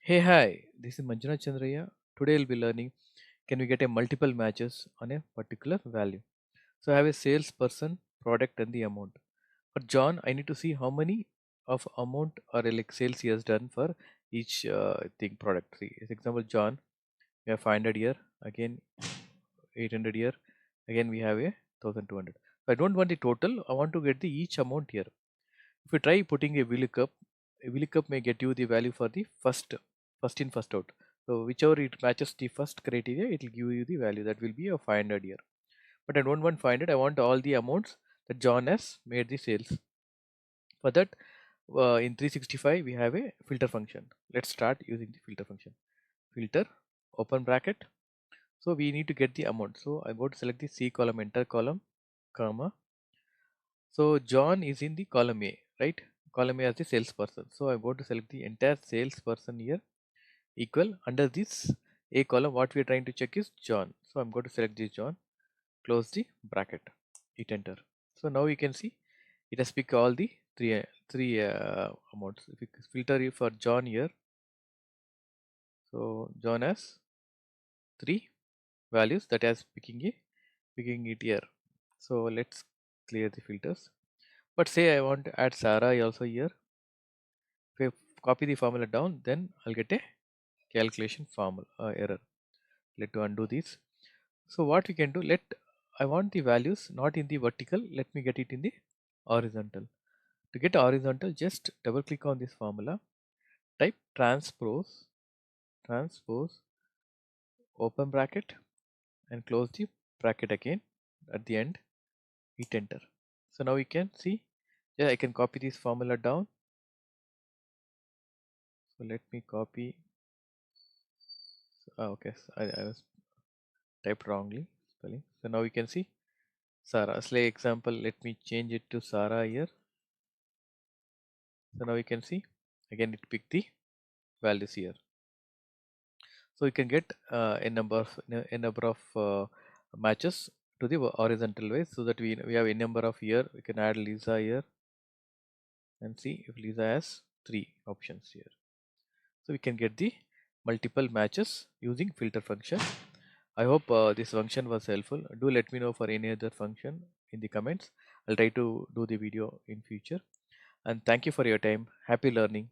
Hey, hi, this is Manjuna Chandraya. Today we'll be learning can we get a multiple matches on a particular value. So I have a salesperson, product, and the amount. For John, I need to see how many of amount or like sales he has done for each thing product. See, as example, John, we have 500 here, again 800 here, again we have a 1200. So I don't want the total, I want to get the each amount here. If you try putting a VLOOKUP may get you the value for the first in, first out. So whichever it matches the first criteria, it will give you the value that will be a 500 here. But I don't want 500. I want all the amounts that John has made the sales. For that, in 365 we have a filter function. Let's start using the filter function. Filter, open bracket. So we need to get the amount. So I'm going to select the C column, enter column, comma. So John is in the column A, right? Column A as the salesperson. So I'm going to select the entire salesperson here equal under this A column. What we are trying to check is John. So I'm going to select this John, close the bracket, hit enter. So now you can see it has picked all the three amounts. If you filter it for John here, so John has three values that has picking it here. So let's clear the filters. But say I want to add Sarah also here. If I copy the formula down, then I'll get a calculation formula error. Let to undo this. So what we can do, I want the values not in the vertical, let me get it in the horizontal. To get horizontal, just double click on this formula, type transpose, open bracket, and close the bracket again at the end, hit enter. So now we can see, yeah, I can copy this formula down. So let me copy. Okay, so I was typed wrongly spelling. So now we can see Sarah. Say example, let me change it to Sarah here. So now you can see again it picked the values here. So you can get a number of matches to the horizontal way, so that we have a number of here. We can add Lisa here and see if Lisa has three options here. So we can get the multiple matches using filter function. I hope this function was helpful. Do let me know for any other function in the comments. I'll try to do the video in future. And thank you for your time. Happy learning.